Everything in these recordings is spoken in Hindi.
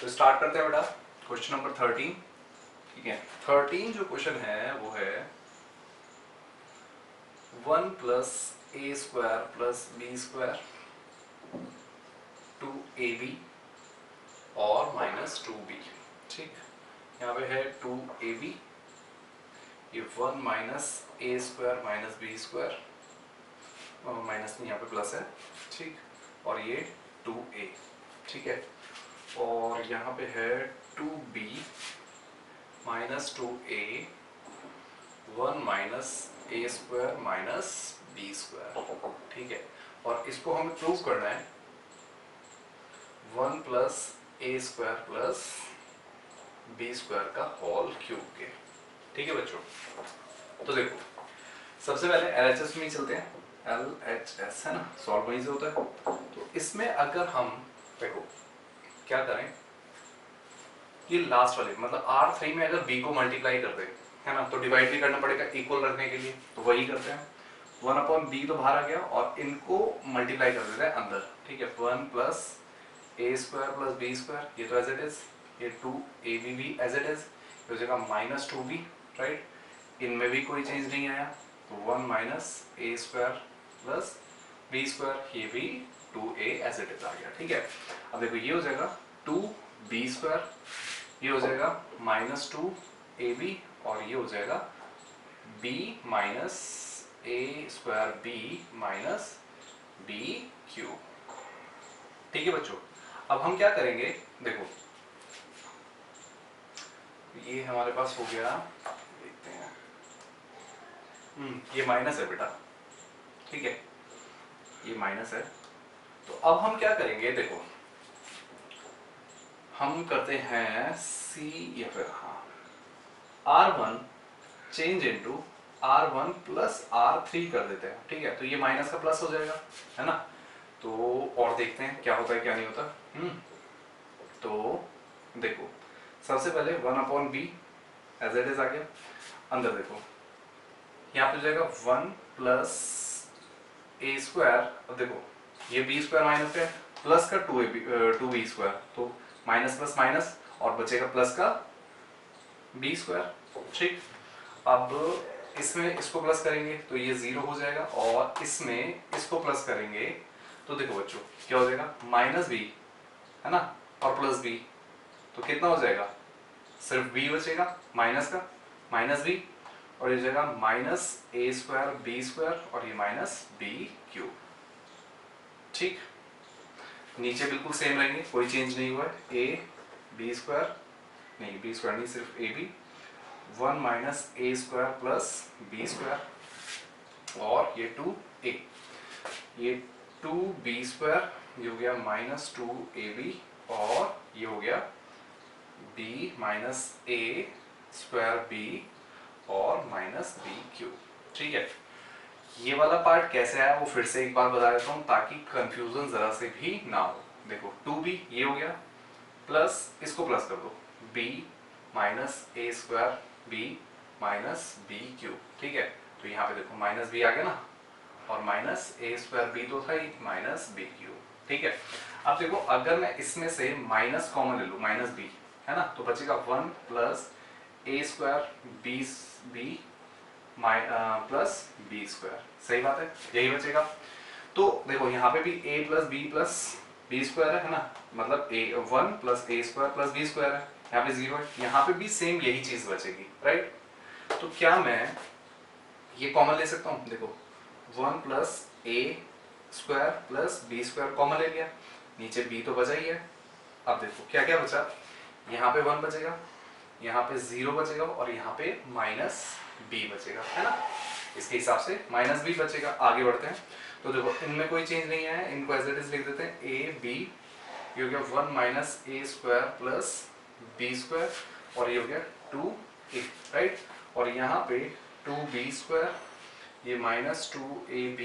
तो स्टार्ट करते हैं बेटा क्वेश्चन नंबर 13। ठीक है, 13 जो क्वेश्चन है वो है 1 plus A square plus B square two a b और माइनस टू बी। ठीक, यहाँ पे है टू ए बी, ये 1 माइनस ए square minus b square, minus नहीं यहाँ पे प्लस है। ठीक, और ये 2a। ठीक है, और यहाँ पे है 2b माइनस 2a 1 माइनस ए स्क्वायर माइनस बी स्क्वायर। ठीक है, और इसको हमें प्रूव करना है 1 प्लस ए स्क्वायर प्लस बी स्क्वायर का होल क्यूब के। ठीक है बच्चों, तो देखो सबसे पहले LHS में ही चलते हैं। LHS है ना, सॉल्व वहीं से होता है। तो इसमें अगर हम देखो क्या करें, ये लास्ट वाले मतलब R3 में अगर B को मल्टीप्लाई कर दे है ना, तो डिवाइड भी करना पड़ेगा इक्वल रखने के लिए, तो वही करते हैं। 1/b तो बाहर आ गया और इनको मल्टीप्लाई कर देते हैं अंदर। ठीक है, 1 प्लस ए स्क्वायर प्लस बी स्क्वायर, ये तो एज इट इज, ये 2ab भी एज इट इज, हो जाएगा माइनस 2b। राइट, इनमें भी कोई चेंज नहीं आया, तो 1 माइनस ए स्क्वायर प्लस बी स्क्वायर, ये भी 2a एज इट इज आ गया। ठीक है, अब देखो ये हो जाएगा 2b स्क्वायर, ये हो जाएगा माइनस 2ab, और ये हो जाएगा b माइनस ए square b minus b cube. ठीक है बच्चों, अब हम क्या करेंगे, देखो ये हमारे पास हो गया, देखते हैं, ये माइनस है बेटा। ठीक है, ये माइनस है, तो अब हम क्या करेंगे, देखो हम करते हैं C या फिर हाँ R1 change into R1 plus R3 कर देते हैं। ठीक है, तो ये माइनस का प्लस हो जाएगा, है ना। तो और देखते हैं क्या होता है क्या नहीं होता। तो देखो सबसे पहले 1/b एज इट इज आ गया, अंदर देखो यहाँ पे हो जाएगा 1 प्लस ए स्क्वायर, अब देखो ये बी स्क्वायर माइनस का प्लस का 2b स्क्वायर, तो माइनस प्लस माइनस और बचेगा प्लस का बी स्क्वायर। ठीक, अब इसमें इसको प्लस करेंगे तो ये 0 हो जाएगा, और इसमें इसको प्लस करेंगे तो देखो बच्चों क्या हो जाएगा, माइनस बी है ना और प्लस बी, तो कितना हो जाएगा, सिर्फ b बचेगा माइनस का, माइनस बी, और ये हो जाएगा माइनस ए स्क्वायर बी स्क्वायर, और ये माइनस बी क्यूब। ठीक, नीचे बिल्कुल सेम रहेंगे, कोई चेंज नहीं हुआ है, ए बी स्क्वायर नहीं, बी स्क्वायर नहीं, सिर्फ A B, 1 minus A square plus B square, और ये 2a, ये 2b स्क्वायर, ये हो गया माइनस 2ab, और ये हो गया b माइनस ए स्क्वायर b और माइनस बी क्यूब। ठीक है, ये वाला पार्ट कैसे आया वो फिर से एक बार बता देता हूँ ताकि कंफ्यूजन जरा से भी ना हो। देखो 2b ये हो गया, प्लस इसको प्लस कर दो b माइनस ए square b minus b cube. ठीक है, तो यहाँ पे देखो माइनस b आ गया ना, और माइनस ए स्क्वायर b तो था ही, माइनस बी क्यूब। ठीक है, अब देखो अगर मैं इसमें से माइनस कॉमन ले लूँ, माइनस b है ना, तो बचेगा 1 प्लस ए square b plus B square. सही बात है, यही बचेगा। तो देखो यहाँ पे भी a प्लस बी स्क्वायर है ना, मतलब 1 प्लस ए स्क्वायर प्लस बी स्क्वायर है, यहाँ पे 0 है, यहाँ पे भी सेम यही चीज बचेगी। राइट, तो क्या मैं ये कॉमन ले सकता हूँ, देखो 1 प्लस ए square plus B square common ले लिया, नीचे b तो बचा ही है। अब देखो क्या क्या बचा, यहाँ पे 1 बचेगा, यहाँ पे 0 बचेगा, और यहाँ पे माइनस b बचेगा, है ना। इसके हिसाब से माइनस b बचेगा। आगे बढ़ते हैं, तो देखो इनमें कोई चेंज नहीं है, इनको एज इट इज लिख देते हैं a b, ये हो गया 1 माइनस ए स्क्वायर प्लस बी स्क्वायर, और ये हो गया 2a। राइट, और यहाँ पे 2b स्क्वायर, ये माइनस 2ab,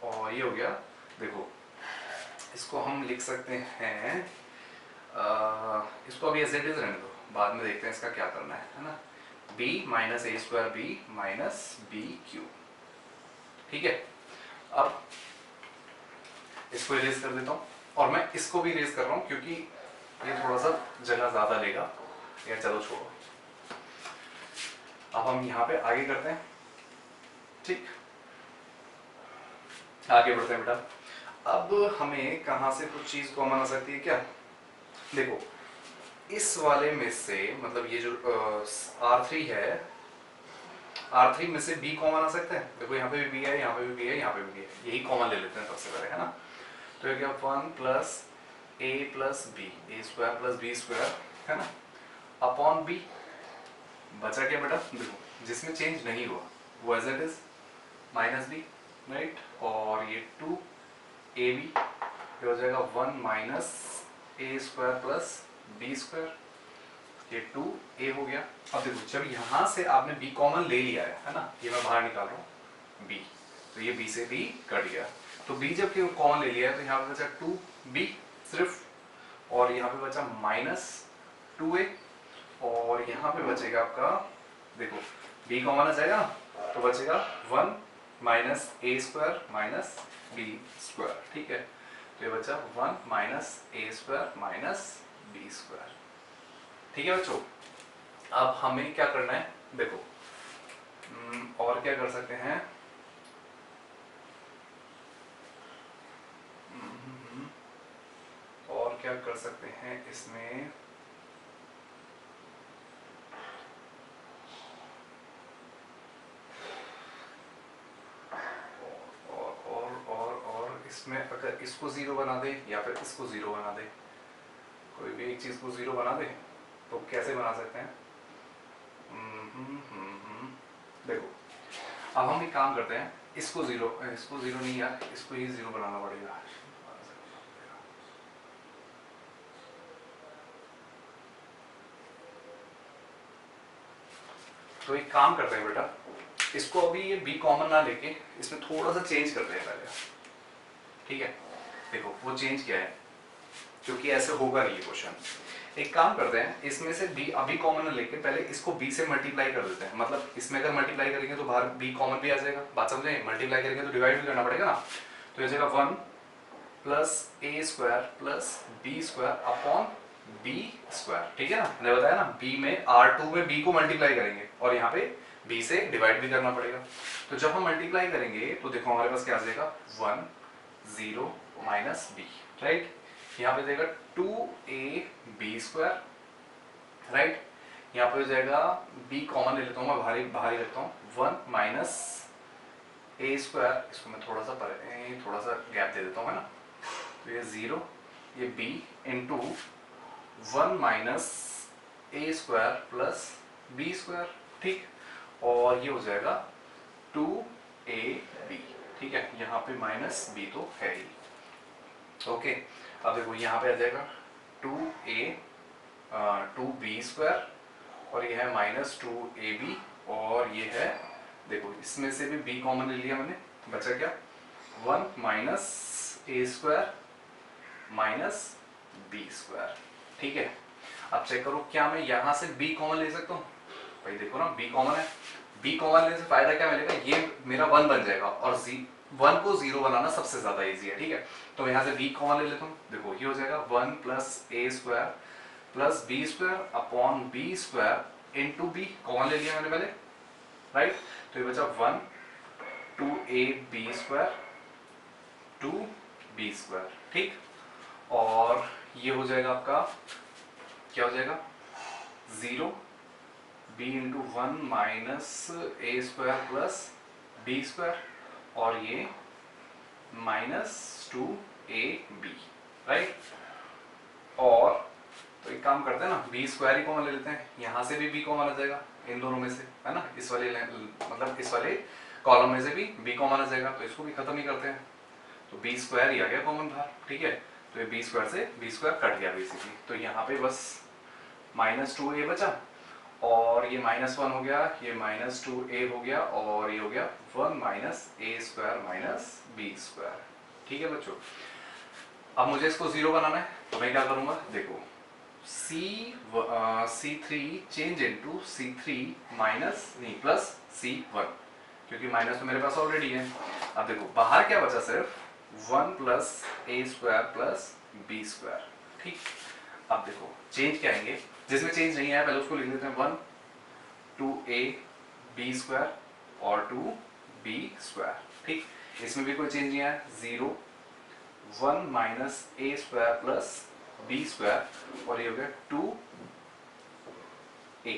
और ये हो गया, देखो इसको हम लिख सकते हैं, इसको अभी एज इट इज रहने दो, बाद में देखते हैं इसका क्या करना है ना, b माइनस ए square b minus b cube. ठीक है, अब इसको इरेज कर देता हूँ, और मैं इसको भी इरेज कर रहा हूँ क्योंकि ये थोड़ा सा जगह ज़्यादा लेगा, या चलो छोड़ो। अब हम यहाँ पे आगे करते हैं, ठीक, आगे बढ़ते हैं बेटा। अब हमें कहाँ से कुछ चीज़ कॉमन आ सकती है क्या? देखो इस वाले में से, मतलब ये जो R3 है, R3 में से B कॉमन आ सकते हैं। देखो यहाँ पे भी B है, यहाँ पे भी B है, यहाँ पे भी B है, यही कॉमन ले लेते हैं सबसे पहले, है ना। तो ये क्या 1 plus A plus B, A square plus B square, है ना, अपॉन B। बचा क्या बेटा? देखो जिसमें चेंज नहीं हुआ वो as it is minus B, right. और ये 2AB, ये हो जाएगा 1 माइनस A square plus B square, ये 2A हो गया। अब देखो जब यहाँ से आपने B कॉमन ले लिया है ना, ये मैं बाहर निकाल रहा हूँ B, तो ये B से B कट गया। तो B जब कॉमन ले लिया है तो यहाँ पे बचा 2B सिर्फ, और यहाँ पे बचा माइनस 2A, और यहाँ पे बचेगा आपका, देखो B कॉमन आ जाएगा तो बचेगा 1 माइनस A square minus B square, ठीक है। तो ये बचा 1 माइनस A square minus B square, ठीक है बच्चों। अब हमें क्या करना है, देखो और क्या कर सकते हैं, और क्या कर सकते हैं इसमें, और इसमें अगर इसको जीरो बना दे या फिर इसको जीरो बना दे, कोई भी एक चीज को जीरो बना दे, तो कैसे बना सकते हैं? देखो अब हम एक काम करते हैं, इसको जीरो नहीं यार, इसको ही जीरो बनाना पड़ेगा। तो एक काम करते हैं बेटा, इसको अभी ये B कॉमन ना लेके इसमें थोड़ा सा चेंज करते हैं पहले, ठीक है। देखो वो चेंज क्या है, क्योंकि ऐसे होगा नहीं ये क्वेश्चन। एक काम करते हैं, इसमें से B अभी कॉमन लेके पहले इसको B से मल्टीप्लाई कर देते हैं, मतलब इसमें अगर मल्टीप्लाई करेंगे तो बाहर B कॉमन भी आ जाएगा, बात समझे। मल्टीप्लाई करेंगे तो डिवाइड भी करना पड़ेगा ना, तो ये जाएगा 1 plus A square plus B square upon B square, ठीक है ना। मैंने बताया ना B में R2 में B को मल्टीप्लाई करेंगे और यहाँ पे B से डिवाइड भी करना पड़ेगा। तो जब हम मल्टीप्लाई करेंगे तो देखो हमारे पास क्या आ जाएगा, 1 0 माइनस B, राइट। यहाँ पे देगा 2AB स्क्वायर, राइट। यहाँ पे हो जाएगा B कॉमन ले लेता हूँ मैं, बाहर ही रखता हूँ, 1 माइनस A स्क्वायर, इसको मैं थोड़ा सा गैप दे देता हूँ, है ना। तो ये 0, ये B इंटू 1 माइनस A square plus B square, ठीक। और ये हो जाएगा 2AB, ठीक है। यहाँ पे माइनस B तो है ही, ओके। अब देखो यहाँ पे आ जाएगा 2B स्क्वायर, और ये है माइनस 2AB, और ये है, देखो इसमें से भी B कॉमन ले लिया मैंने, बचा क्या, 1 माइनस A square minus B square, ठीक है। अब चेक करो क्या मैं यहाँ से B कॉमन ले सकता हूँ? भाई देखो ना B कॉमन है, B कॉमन लेने से फायदा क्या मिलेगा, ये मेरा 1 बन जाएगा, और 1 को 0 बनाना सबसे ज्यादा इजी है, ठीक है। तो यहाँ से B कॉमन ले लेता हूँ, देखो ये हो जाएगा 1 plus A square plus B square upon B square into B, common ले लिया मैंने पहले, राइट। तो ये बचा 1 2AB स्क्वायर 2B स्क्वायर, ठीक। और ये हो जाएगा आपका, क्या हो जाएगा, 0 B इंटू 1 माइनस A square plus B square, और ये माइनस 2AB, राइट। और तो एक काम करते हैं ना, B स्क्वायर ही कॉमन ले लेते हैं, यहाँ से भी B कॉमन आ जाएगा इन दोनों में से, है ना। इस वाले मतलब इस वाले कॉलम में से भी B कॉमन आ जाएगा, तो इसको भी खत्म ही करते हैं। तो B स्क्वायर ही आ गया कॉमन बाहर, ठीक है। तो ये B स्क्वायर से B स्क्वायर कट गया बेसिकली, तो यहाँ पे बस माइनस 2A बचा, और ये माइनस 1 हो गया, ये माइनस 2A हो गया, और ये हो गया 1 माइनस A square minus B square, ठीक है बच्चों। अब मुझे इसको 0 बनाना है, तो मैं क्या करूंगा, देखो C3 change into C3 minus नहीं प्लस C1, क्योंकि माइनस तो मेरे पास ऑलरेडी है। अब देखो बाहर क्या बचा, सिर्फ 1 plus A square plus B square, ठीक। अब देखो चेंज क्या आएंगे, जिसमें चेंज नहीं आया पहले उसको लिख लेते हैं 1 2a b स्क्वायर और 2b स्क्वायर। ठीक, इसमें भी कोई चेंज नहीं आया, 0 1 माइनस a square plus b square और ये हो गया 2a,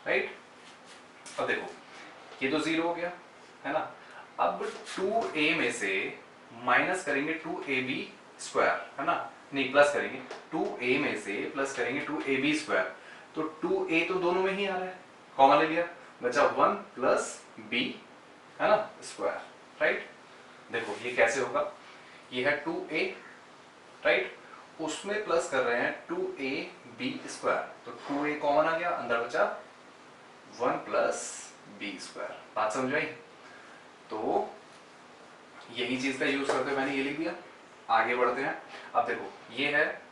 राइट। अब देखो ये तो 0 हो गया है ना, अब 2a में से माइनस करेंगे 2ab स्क्वायर है ना, नहीं प्लस करेंगे 2a में से प्लस करेंगे 2ab स्क्वायर, तो 2a तो दोनों में ही आ रहा है, कॉमन ले लिया, बचा 1 प्लस b है ना स्क्वायर, राइट। देखो ये कैसे होगा, ये है 2a राइट, उसमें प्लस कर रहे हैं 2ab स्क्वायर, तो 2a कॉमन आ गया, अंदर बचा 1 प्लस b स्क्वायर। बात समझ आई? तो यही चीज का यूज करते हुए मैंने ये लिख दिया। आगे बढ़ते हैं, अब देखो ये है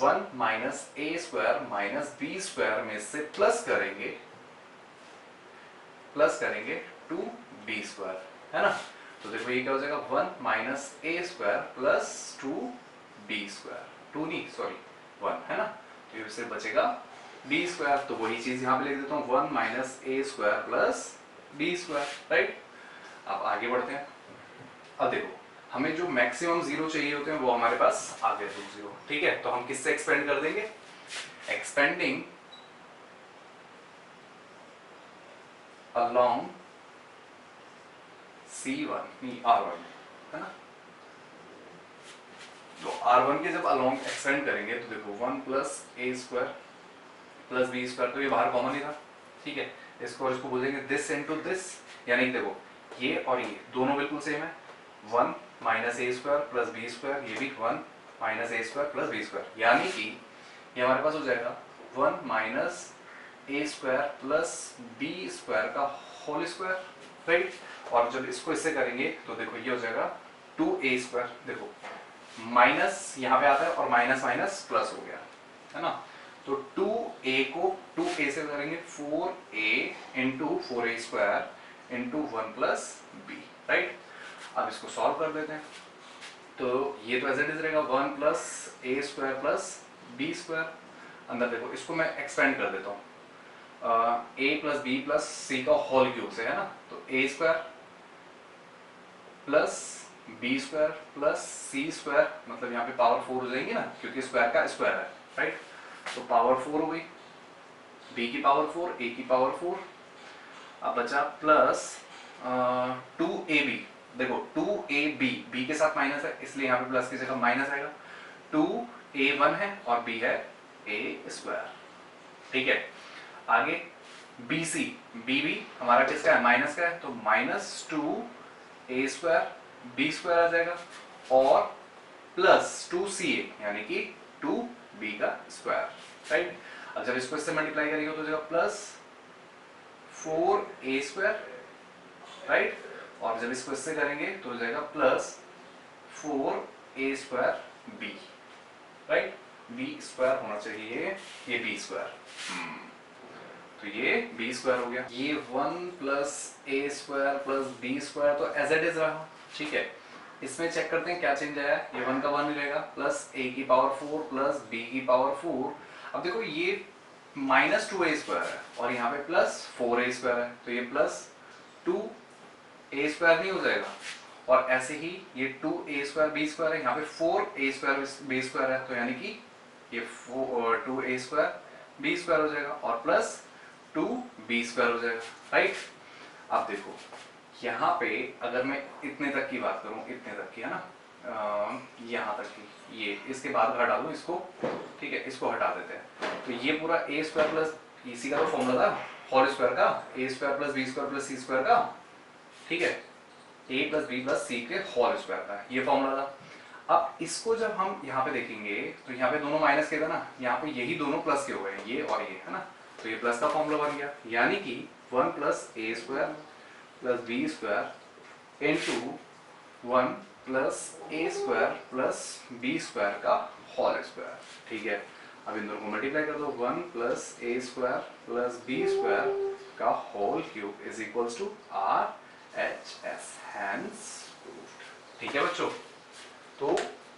1 माइनस ए स्क्वायर माइनस बी स्क्वायर में से प्लस करेंगे 2b स्क्वायर है ना, तो देखो ये क्या हो जाएगा 1 माइनस ए स्क्वायर प्लस 2b स्क्वायर, 2 नहीं सॉरी 1 है ना, तो ये सिर्फ बचेगा b स्क्वायर, तो वही चीज यहाँ पे लिख देता हूँ 1 माइनस ए square plus b square, right. अब आगे बढ़ते हैं, अब देखो हमें जो मैक्सिमम जीरो चाहिए होते हैं वो हमारे पास आ गए 2 जीरो, ठीक है, तो हम किससे एक्सपेंड कर देंगे, एक्सपेंडिंग along C1 नहीं R1 है ना, तो R1 के जब along एक्सपेंड करेंगे तो देखो 1 प्लस ए स्क्वायर प्लस बी स्क्वायर, तो ये बाहर कॉमन ही था, ठीक है, इसको और इसको बोलेंगे दिस इनटू दिस, यानी देखो ये और ये दोनों बिल्कुल सेम है, 1 माइनस ए स्क्वायर प्लस बी स्क्वायर, ये भी 1 माइनस ए स्क्वायर प्लस बी स्क्वायर, यानी कि ये हमारे पास हो जाएगा 1 माइनस ए स्क्वायर प्लस बी स्क्वायर का होल स्क्वायर, राइट। और जब इसको इससे करेंगे तो देखो ये हो जाएगा 2a स्क्वायर, देखो माइनस यहाँ पे आता है और माइनस माइनस प्लस हो गया है ना, तो 2a को 2a से करेंगे 4a into 4a square into 1 plus B, right. अब इसको सॉल्व कर देते हैं, तो ये तो एज इट इज रहेगा 1 प्लस ए स्क्वायर प्लस बी स्क्वायर, अंदर देखो इसको मैं एक्सपेंड कर देता हूँ a plus B plus C का होल क्यूब से है ना, तो a square plus B square plus C square, मतलब यहाँ पे पावर 4 हो जाएंगी ना क्योंकि स्क्वायर का स्क्वायर है, राइट, तो पावर 4 हो गई, b की पावर 4 a की पावर 4, अब बचा प्लस 2ab, देखो 2ab b के साथ माइनस है इसलिए यहाँ पे प्लस की जगह माइनस आएगा, 2a1 है और b है a स्क्वायर, ठीक है। आगे BC, B भी हमारा किसका है, माइनस का है, तो minus 2a square b square आ जाएगा और प्लस 2ca यानी कि 2b का स्क्वायर, राइट। अब जब इसको इससे मल्टीप्लाई करेंगे तो हो जाएगा प्लस 4a स्क्वायर, राइट, और जब इसको इससे करेंगे तो हो जाएगा plus 4a square b, right, b square होना चाहिए ये b स्क्वायर, तो ये b स्क्वायर हो गया, ये 1 प्लस ए स्क्वायर प्लस बी स्क्वायर तो एज इट इज रहा, ठीक है। इसमें चेक करते हैं क्या चेंज आया, ये 1 का 1 ही रहेगा, प्लस a की पावर 4 प्लस b की पावर 4, अब देखो ये माइनस 2a स्क्वायर है और यहाँ पे प्लस 4a स्क्वायर है, तो ये प्लस 2a स्क्वायर नहीं हो जाएगा, और ऐसे ही ये 2a स्क्वायर b स्क्वायर है, यहाँ पे 4a स्क्वायर b स्क्वायर है, तो यानी कि ये 2a स्क्वायर b स्क्वायर हो जाएगा और प्लस 2b स्क्वायर हो जाएगा, राइट। अब देखो यहाँ पे अगर मैं इतने तक की बात करूं, इतने तक की है ना, यहाँ तक की, ये इसके बाद हटा दूं इसको, ठीक है, इसको हटा देते हैं, तो ये पूरा a स्क्वायर प्लस इसी का तो फॉर्मूला था होल स्क्वायर का, a square plus b square plus c square का, ठीक है, a plus b plus c के होल स्क्वायर का ये फॉर्मूला था। अब इसको जब हम यहाँ पे देखेंगे तो यहाँ पे दोनों माइनस के थे ना, यहाँ पे यही दोनों प्लस के हो गए, ये और ये है ना, तो ये प्लस का फॉर्मूला बन गया, यानी कि 1 प्लस ए square plus B square into 1 plus ए स्क्वायर प्लस बी स्क्वायर का होल स्क्वायर, ठीक है। अब इन दोनों को मल्टीप्लाई कर दो, 1 प्लस ए स्क्वायर प्लस बी स्क्वायर का whole cube is equals to RHS, hence proved, ठीक है बच्चों। तो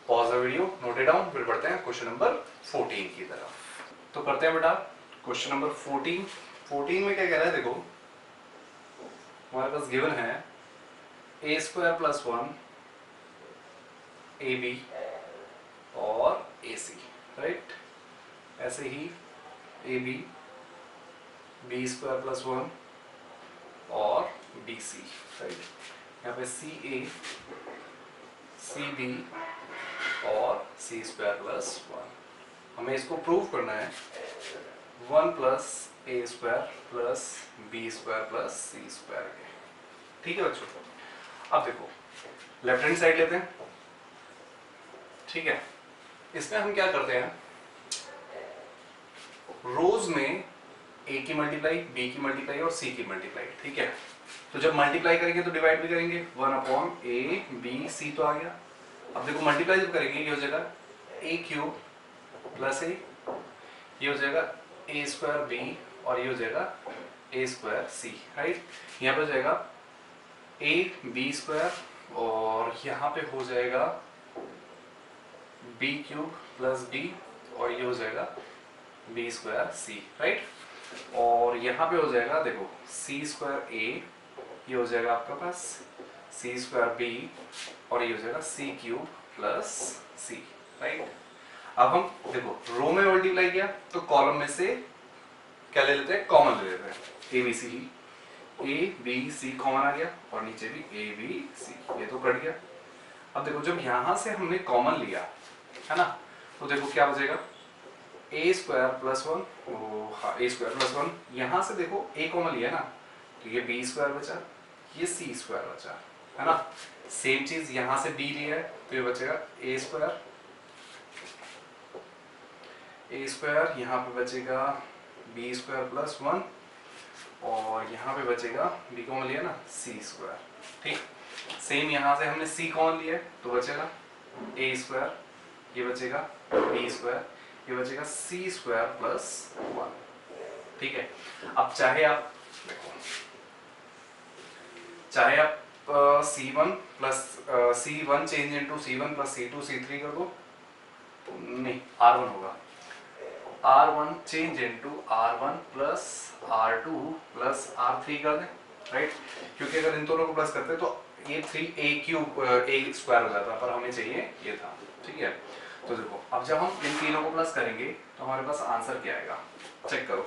pause the video, note it down, फिर बढ़ते हैं क्वेश्चन नंबर 14 की तरफ। तो करते हैं बेटा क्वेश्चन नंबर 14। 14 में क्या कह रहा है, देखो हमारे पास गिवन है a square plus 1 a b और ए सी, राइट। ऐसे ही a b, b square plus 1 और बी सी, राइट। यहाँ पे सी ए, सी बी और सी स्क्वायर प्लस 1। हमें इसको प्रूव करना है 1 प्लस ए square plus B square plus सी स्क्वायर के, ठीक है बच्चों। अब देखो लेफ्ट हैंड साइड लेते हैं, ठीक है। इसमें हम क्या करते हैं, रोज में ए की मल्टीप्लाई, बी की मल्टीप्लाई और सी की मल्टीप्लाई, ठीक है। तो जब मल्टीप्लाई करेंगे तो डिवाइड भी करेंगे, 1 अपॉन ए बी सी तो आ गया। अब देखो मल्टीप्लाई जब करेंगे ये हो जाएगा ए क्यूब प्लस ए, ये हो जाएगा ए स्क्वायर बी और ये हो जाएगा ए स्क्वायर सी, राइट। यहाँ पे हो जाएगा ए बी स्क्वायर और यहाँ पे हो जाएगा बी क्यूब प्लस बी और ये हो जाएगा बी स्क्वायर सी, राइट। और यहाँ पे हो जाएगा देखो सी स्क्वायर ए, ये हो जाएगा आपका पास सी स्क्वायर बी और ये हो जाएगा सी क्यूब प्लस सी, राइट। अब हम देखो रो में मल्टीप्लाई किया तो कॉलम में से क्या ले लेते हैं, कॉमन ले लेते हैं। A b c, a b c common आ गया और नीचे भी ए बी सी, ये तो कट गया। अब देखो जब यहां से हमने कॉमन लिया है ना, तो देखो क्या बचेगा, ए स्क्वायर प्लस 1, हाँ ए स्क्वायर प्लस 1, यहां से देखो ए कॉमन लिया ना, तो ये बी स्क्वायर बचा, ये सी स्क्वायर बचा, है ना। सेम चीज यहां से बी लिया है तो ये बचेगा ए स्क्वायर, ए स्क्वायर यहाँ पे बचेगा बी स्क्वायर प्लस 1 और यहाँ पे बचेगा बी कॉमन लिया ना सी स्क्वायर, ठीक। सेम यहाँ से हमने सी कॉमन लिया है तो बचेगा ए स्क्वायर, ये बचेगा बी स्क्वायर, ये बचेगा सी स्क्वायर प्लस 1, ठीक है। अब चाहे आप देखो, चाहे आप C1 plus C1 change into C1 plus C2 C3 कर दो, नहीं R1 होगा, R1 change into R1 plus R2 plus R3 कर दें, राइट। क्योंकि अगर इन दोनों को प्लस करते तो ये 3a क्यूब a स्क्वायर हो जाता, पर हमें चाहिए ये था, ठीक है। तो देखो अब जब हम इन तीनों को प्लस करेंगे तो हमारे पास आंसर क्या आएगा, चेक करो,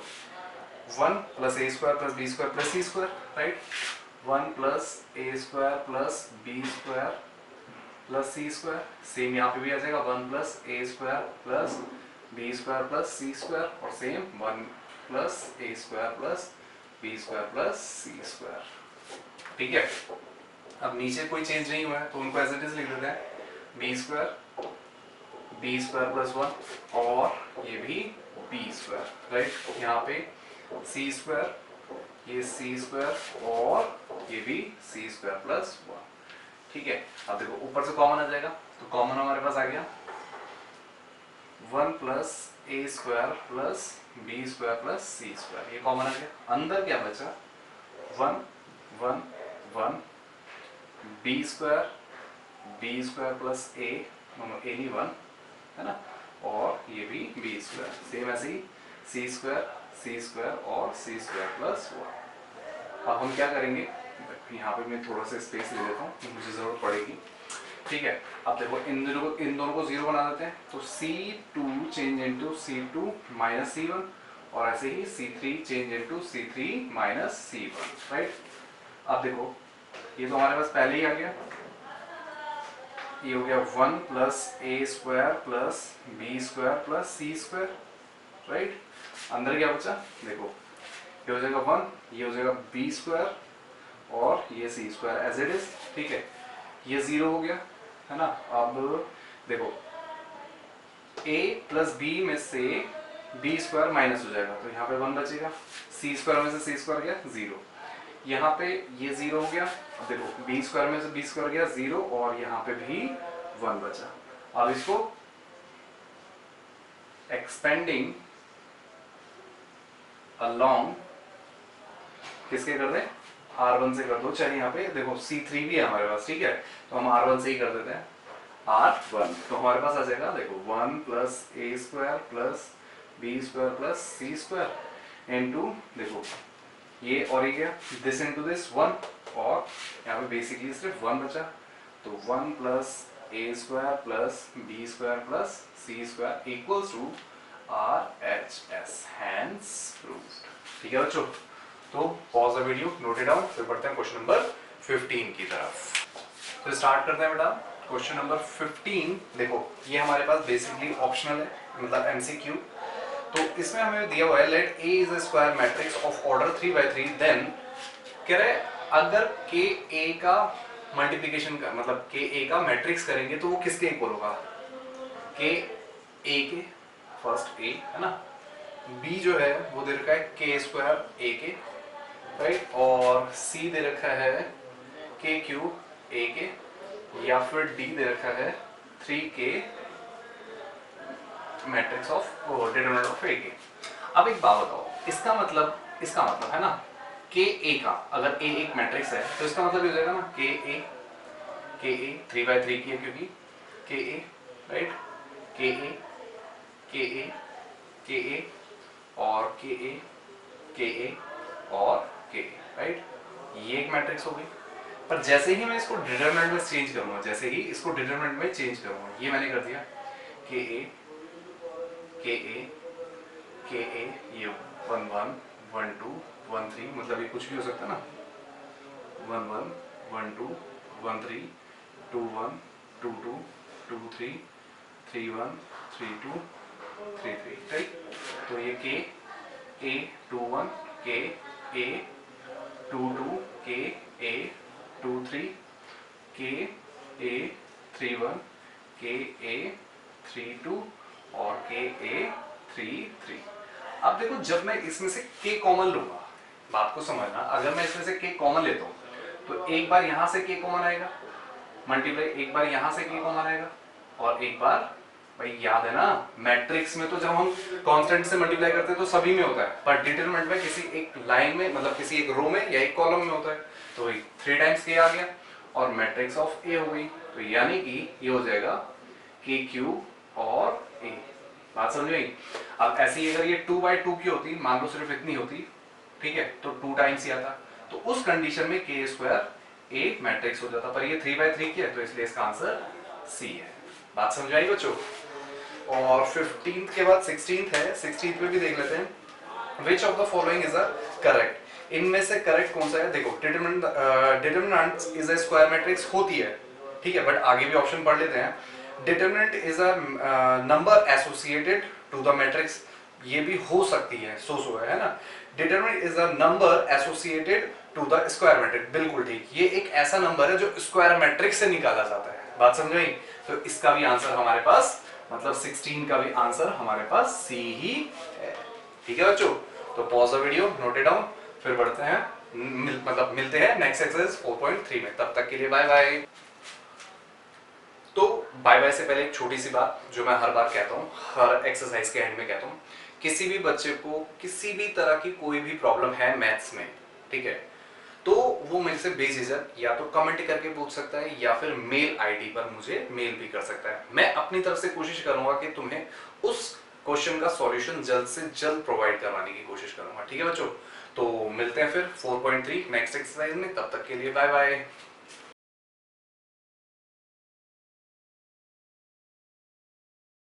1 प्लस ए square plus B square plus सी स्क्वायर, राइट। 1 प्लस ए square plus B square plus सी स्क्वायर, सेम यहाँ पे भी आ जाएगा 1 प्लस ए square plus B square plus सी स्क्वायर और सेम 1 प्लस ए square plus B square plus सी स्क्वायर, ठीक है। अब नीचे कोई चेंज नहीं हुआ है तो उनको एज इट इज लिख देते हैं, बी स्क्वायर प्लस 1 और ये भी बी स्क्वायर, राइट। यहाँ पे सी स्क्वायर, ये सी स्क्वायर और ये भी सी स्क्वायर प्लस 1, ठीक है। अब देखो ऊपर से कॉमन आ जाएगा तो कॉमन हमारे पास आ गया 1 प्लस ए square plus B square plus सी स्क्वायर, ये कॉमन आ गया। अंदर क्या बचा, 1 1 1 b square plus a, any 1 है ना, और ये भी बी स्क्वायर, सेम ऐसे ही सी स्क्वायर और सी स्क्वायर प्लस 1। अब हम क्या करेंगे, यहाँ पे मैं थोड़ा सा स्पेस ले लेता हूँ, मुझे जरूरत पड़ेगी, ठीक है। अब देखो इन दोनों को जीरो बना देते हैं तो C2 change into C2 minus C1 और ऐसे ही C3 change into C3 minus C1, right. अब देखो ये तो हमारे पास पहले ही आ गया, ये हो गया 1 प्लस ए square plus B square plus सी स्क्वायर, राइट। अंदर क्या बचा, देखो ये हो जाएगा 1, ये हो जाएगा बी स्क्वायर और ये सी स्क्वायर एज इट इज, ठीक है। ये 0 हो गया है ना। अब देखो a प्लस बी में से बी स्क्वायर माइनस हो जाएगा तो यहाँ पे 1 बचेगा, सी स्क्वायर में से सी स्क्वायर गया 0, यहाँ पे ये 0 हो गया। अब देखो बी स्क्वायर में से बी स्क्वायर गया 0 और यहाँ पे भी 1 बचा। अब इसको एक्सपेंडिंग अलोंग किसके कर दें, R1 से कर दो, चाहे यहाँ पे देखो C3 भी है हमारे पास, ठीक है, तो हम R1 से ही कर देते हैं। R1। तो हमारे पास आ जाएगा देखो 1 प्लस ए square plus B square plus सी स्क्वायर इनटू देखो ये और ये गया दिस इनटू दिस 1 और यहाँ पे बेसिकली सिर्फ 1 बचा तो 1 plus A square plus B square plus C square equals to RHS hence proved. ठीक है बच्चों, तो pause the video, note it down, फिर बढ़ते हैं क्वेश्चन नंबर 15 की तरफ। तो स्टार्ट करते हैं बेटा क्वेश्चन नंबर 15। देखो ये हमारे पास बेसिकली ऑप्शनल है, मतलब एमसीक्यू। तो इसमें हमें दिया हुआ है let A is a square matrix of order 3x3 then कह रहे अगर के ए का मल्टीप्लिकेशन का मतलब के ए का मैट्रिक्स करेंगे तो वो किसके इक्वल होगा, के ए के, फर्स्ट ए है ना, बी जो है वो दे रखा है के स्क्वायर ए के, राइट, और सी दे रखा है के क्यूब ए के, या फिर डी दे रखा है 3k matrix of determinant of a के। अब एक बात बताओ, इसका मतलब है ना के ए का, अगर ए एक मैट्रिक्स है तो इसका मतलब ये हो जाएगा ना के ए 3x3 की है क्योंकि के ए, राइट, के ए और के ए और के, राइट, ये एक मैट्रिक्स हो गई। पर जैसे ही मैं इसको डिटरमिनेंट में चेंज करूंगा, ये मैंने कर दिया के ए ये 1 1 1 2 1 3, मतलब ये कुछ भी हो सकता है ना, 1 1 1 2 1 3 2 1 2 2 2 3 3 1 3 2 3 3, राइट। तो ये के ए 2 1 के ए 2 2 के ए 2 3 के ए 3 1 के ए 3 2 और के ए 3 3। अब देखो जब मैं इसमें से के कॉमन लूंगा, बात को समझना, अगर मैं इसमें से के कॉमन लेता हूं तो एक बार यहां से के कॉमन आएगा मल्टीप्लाई, एक बार यहां से के कॉमन आएगा और एक बार, भाई याद है ना मैट्रिक्स में तो जब हम कांस्टेंट से मल्टीप्लाई करते हैं तो सभी में होता है, पर डिटरमिनेंट में किसी एक लाइन में मतलब किसी एक रो में या एक कॉलम में होता है। तो वही 3 टाइम्स के आ गया और मैट्रिक्स ऑफ ए हो गई, तो यानी कि ये हो जाएगा के क्यूब और ए। बात समझ में? अब ऐसी अगर ये 2/2 की होती, मान लो सिर्फ इतनी होती, ठीक है, तो 2 टाइम्स ही आता, तो उस कंडीशन में के स्क्वायर ए मैट्रिक्स हो जाता, पर ये 3/3 की है तो इसलिए इसका आंसर सी है। बात समझ आई बच्चों? और 15th के बाद 16th है, 16th में भी देख लेते हैं which of the following is a correct. इनमें से करेक्ट कौन सा है? देखो determinant is a square matrix होती है, ठीक है, बट आगे भी ऑप्शन पढ़ लेते हैं। Determinant is a number associated to the matrix, ये भी हो सकती है, सो है ना। Determinant is a number associated to the square matrix, बिल्कुल ठीक, ये एक ऐसा नंबर है जो स्क्वायर मैट्रिक्स से निकाला जाता है। बात समझ में आई? तो इसका भी आंसर हमारे पास, मतलब 16 का भी आंसर हमारे पास सी ही है। ठीक है बच्चों, तो pause the video, note it down, फिर बढ़ते हैं मिलते हैं नेक्स्ट एक्सरसाइज 4.3 में। तब तक के लिए बाय बाय। तो बाय बाय से पहले एक छोटी सी बात जो मैं हर बार कहता हूँ, हर एक्सरसाइज के एंड में कहता हूँ, किसी भी बच्चे को किसी भी तरह की कोई भी प्रॉब्लम है मैथ्स में, ठीक है, तो वो मेरे से बेझिझक या तो कमेंट करके पूछ सकता है या फिर मेल आईडी पर मुझे मेल भी कर सकता है। मैं अपनी तरफ से कोशिश करूंगा कि तुम्हें उस क्वेश्चन का सॉल्यूशन जल्द से जल्द प्रोवाइड करवाने की कोशिश करूंगा। ठीक है बच्चों, तो मिलते हैं फिर 4.3 नेक्स्ट एक्सरसाइज में। तब तक के लिए बाय बाय।